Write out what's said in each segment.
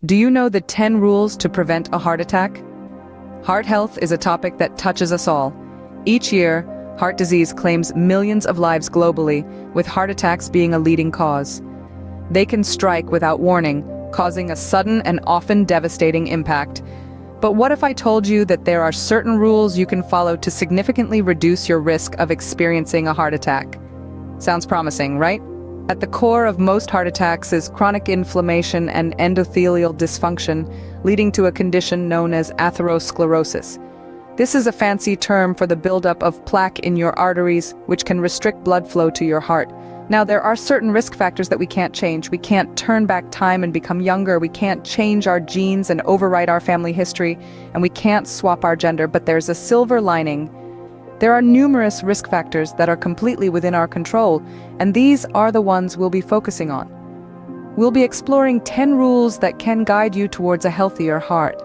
Do you know the 10 rules to prevent a heart attack? Heart health is a topic that touches us all. Each year, heart disease claims millions of lives globally, with heart attacks being a leading cause. They can strike without warning, causing a sudden and often devastating impact. But what if I told you that there are certain rules you can follow to significantly reduce your risk of experiencing a heart attack? Sounds promising, right? At the core of most heart attacks is chronic inflammation and endothelial dysfunction, leading to a condition known as atherosclerosis. This is a fancy term for the buildup of plaque in your arteries, which can restrict blood flow to your heart. Now, there are certain risk factors that we can't change. We can't turn back time and become younger. We can't change our genes and overwrite our family history, and we can't swap our gender, but there's a silver lining. There are numerous risk factors that are completely within our control, and these are the ones we'll be focusing on. We'll be exploring 10 rules that can guide you towards a healthier heart.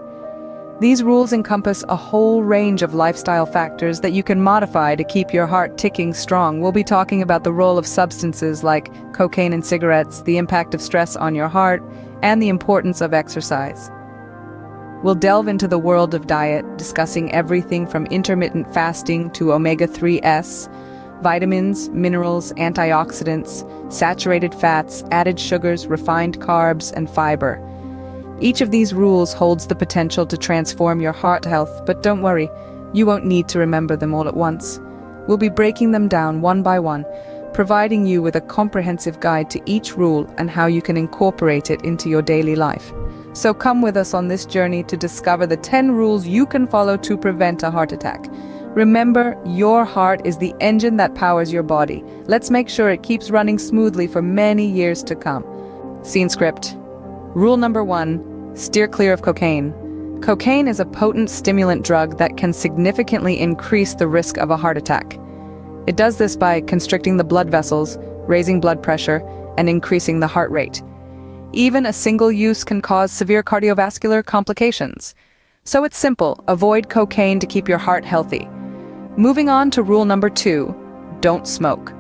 These rules encompass a whole range of lifestyle factors that you can modify to keep your heart ticking strong. We'll be talking about the role of substances like cocaine and cigarettes, the impact of stress on your heart, and the importance of exercise. We'll delve into the world of diet, discussing everything from intermittent fasting to omega-3s, vitamins, minerals, antioxidants, saturated fats, added sugars, refined carbs, and fiber. Each of these rules holds the potential to transform your heart health, but don't worry, you won't need to remember them all at once. We'll be breaking them down one by one, providing you with a comprehensive guide to each rule and how you can incorporate it into your daily life. So come with us on this journey to discover the 10 rules you can follow to prevent a heart attack. Remember, your heart is the engine that powers your body. Let's make sure it keeps running smoothly for many years to come. Scene script. Rule number 1, steer clear of cocaine. Cocaine is a potent stimulant drug that can significantly increase the risk of a heart attack. It does this by constricting the blood vessels, raising blood pressure, and increasing the heart rate. Even a single use can cause severe cardiovascular complications. So it's simple, avoid cocaine to keep your heart healthy. Moving on to rule number 2, don't smoke.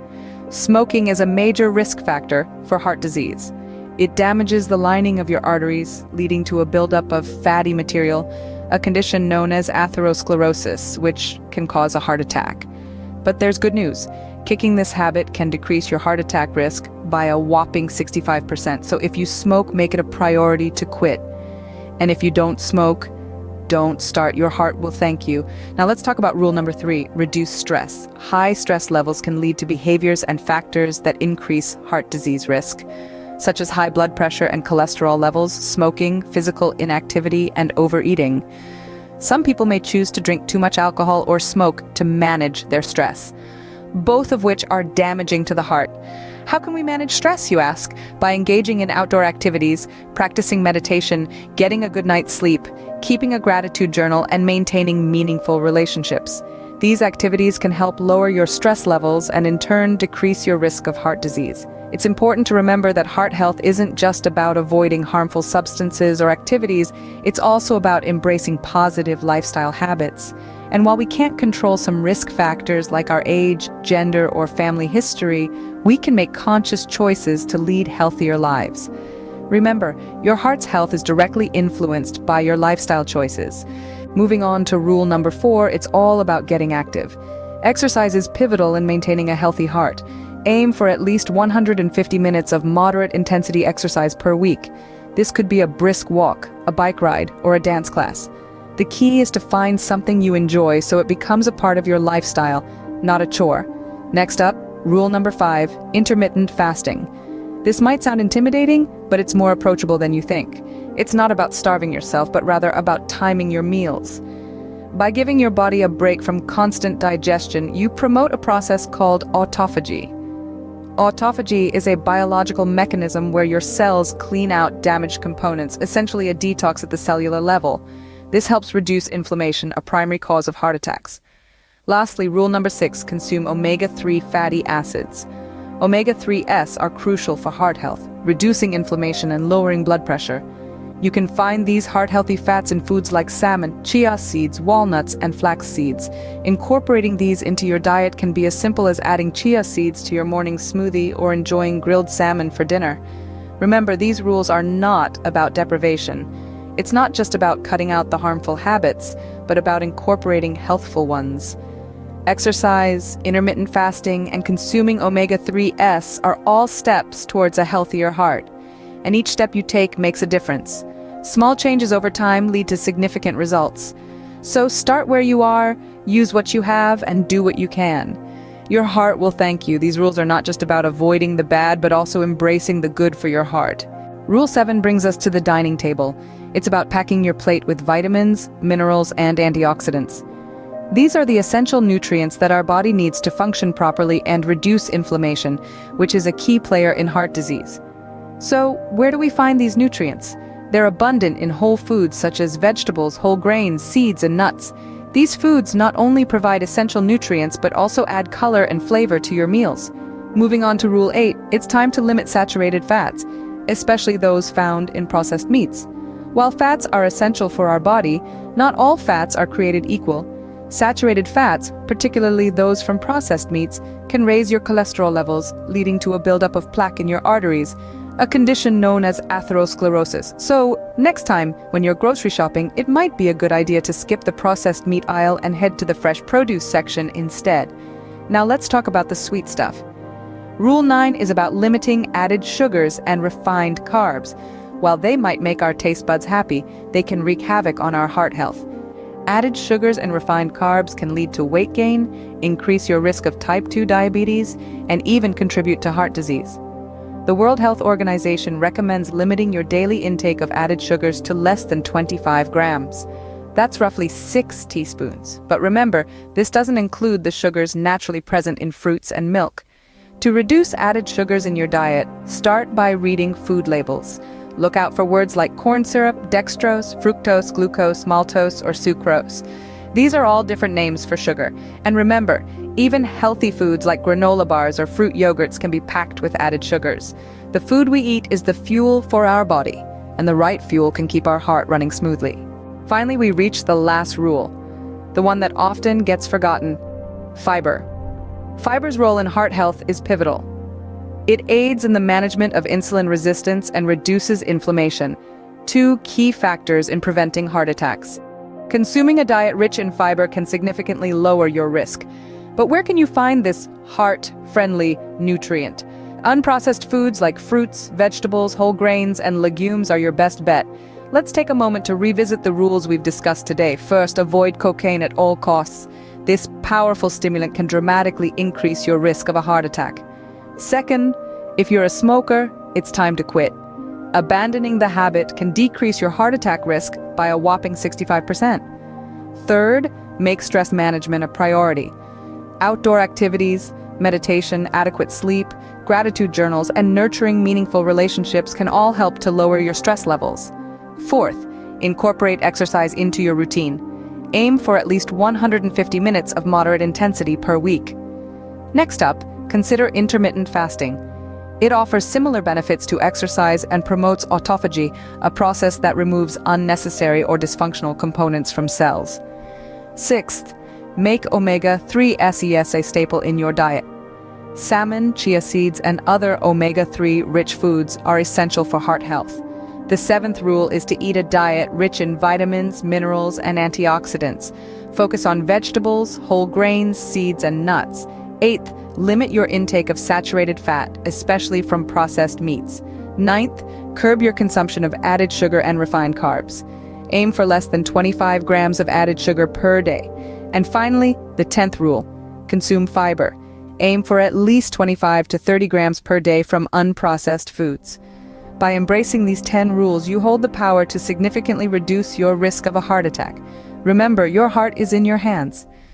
Smoking is a major risk factor for heart disease. It damages the lining of your arteries, leading to a buildup of fatty material, a condition known as atherosclerosis, which can cause a heart attack. But there's good news. Kicking this habit can decrease your heart attack risk by a whopping 65%. So if you smoke, make it a priority to quit. And if you don't smoke, don't start. Your heart will thank you. Now let's talk about rule number 3, reduce stress. High stress levels can lead to behaviors and factors that increase heart disease risk, such as high blood pressure and cholesterol levels, smoking, physical inactivity, and overeating. Some people may choose to drink too much alcohol or smoke to manage their stress, both of which are damaging to the heart. How can we manage stress, you ask? By engaging in outdoor activities, practicing meditation, getting a good night's sleep, keeping a gratitude journal, and maintaining meaningful relationships. These activities can help lower your stress levels and in turn decrease your risk of heart disease. It's important to remember that heart health isn't just about avoiding harmful substances or activities, it's also about embracing positive lifestyle habits. And while we can't control some risk factors like our age, gender, or family history, we can make conscious choices to lead healthier lives. Remember, your heart's health is directly influenced by your lifestyle choices. Moving on to rule number 4, it's all about getting active. Exercise is pivotal in maintaining a healthy heart. Aim for at least 150 minutes of moderate intensity exercise per week. This could be a brisk walk, a bike ride, or a dance class. The key is to find something you enjoy so it becomes a part of your lifestyle, not a chore. Next up, rule number 5, intermittent fasting. This might sound intimidating, but it's more approachable than you think. It's not about starving yourself, but rather about timing your meals. By giving your body a break from constant digestion, you promote a process called autophagy. Autophagy is a biological mechanism where your cells clean out damaged components, essentially a detox at the cellular level. This helps reduce inflammation, a primary cause of heart attacks. Lastly, rule number 6, consume omega-3 fatty acids. Omega-3s are crucial for heart health, reducing inflammation and lowering blood pressure. You can find these heart-healthy fats in foods like salmon, chia seeds, walnuts, and flax seeds. Incorporating these into your diet can be as simple as adding chia seeds to your morning smoothie or enjoying grilled salmon for dinner. Remember, these rules are not about deprivation. It's not just about cutting out the harmful habits, but about incorporating healthful ones. Exercise, intermittent fasting, and consuming omega-3s are all steps towards a healthier heart. And each step you take makes a difference. Small changes over time lead to significant results. So start where you are, use what you have, and do what you can. Your heart will thank you. These rules are not just about avoiding the bad, but also embracing the good for your heart. Rule 7 brings us to the dining table. It's about packing your plate with vitamins, minerals, and antioxidants. These are the essential nutrients that our body needs to function properly and reduce inflammation, which is a key player in heart disease. So, where do we find these nutrients? They're abundant in whole foods such as vegetables, whole grains, seeds, and nuts. These foods not only provide essential nutrients but also add color and flavor to your meals. Moving on to Rule 8, it's time to limit saturated fats, especially those found in processed meats. While fats are essential for our body, not all fats are created equal. Saturated fats, particularly those from processed meats, can raise your cholesterol levels, leading to a buildup of plaque in your arteries, a condition known as atherosclerosis. So, next time when you're grocery shopping, it might be a good idea to skip the processed meat aisle and head to the fresh produce section instead. Now let's talk about the sweet stuff. Rule 9 is about limiting added sugars and refined carbs. While they might make our taste buds happy, they can wreak havoc on our heart health. Added sugars and refined carbs can lead to weight gain, increase your risk of type 2 diabetes, and even contribute to heart disease. The World Health Organization recommends limiting your daily intake of added sugars to less than 25 grams. That's roughly 6 teaspoons. But remember, this doesn't include the sugars naturally present in fruits and milk. To reduce added sugars in your diet, start by reading food labels. Look out for words like corn syrup, dextrose, fructose, glucose, maltose, or sucrose. These are all different names for sugar. And remember, even healthy foods like granola bars or fruit yogurts can be packed with added sugars. The food we eat is the fuel for our body, and the right fuel can keep our heart running smoothly. Finally, we reach the last rule, the one that often gets forgotten: fiber. Fiber's role in heart health is pivotal. It aids in the management of insulin resistance and reduces inflammation, two key factors in preventing heart attacks. Consuming a diet rich in fiber can significantly lower your risk. But where can you find this heart-friendly nutrient? Unprocessed foods like fruits, vegetables, whole grains, and legumes are your best bet. Let's take a moment to revisit the rules we've discussed today. First, avoid cocaine at all costs. This powerful stimulant can dramatically increase your risk of a heart attack. Second, if you're a smoker, it's time to quit. Abandoning the habit can decrease your heart attack risk by a whopping 65%. Third, make stress management a priority. Outdoor activities, meditation, adequate sleep, gratitude journals, and nurturing meaningful relationships can all help to lower your stress levels. Fourth, incorporate exercise into your routine. Aim for at least 150 minutes of moderate intensity per week. Next up, consider intermittent fasting. It offers similar benefits to exercise and promotes autophagy, a process that removes unnecessary or dysfunctional components from cells. Sixth, make omega-3s a staple in your diet. Salmon, chia seeds, and other omega-3 rich foods are essential for heart health. The seventh rule is to eat a diet rich in vitamins, minerals, and antioxidants. Focus on vegetables, whole grains, seeds, and nuts. Eighth, limit your intake of saturated fat, especially from processed meats. Ninth, curb your consumption of added sugar and refined carbs. Aim for less than 25 grams of added sugar per day. And finally, the 10th rule, consume fiber. Aim for at least 25 to 30 grams per day from unprocessed foods. By embracing these 10 rules, you hold the power to significantly reduce your risk of a heart attack. Remember, your heart is in your hands.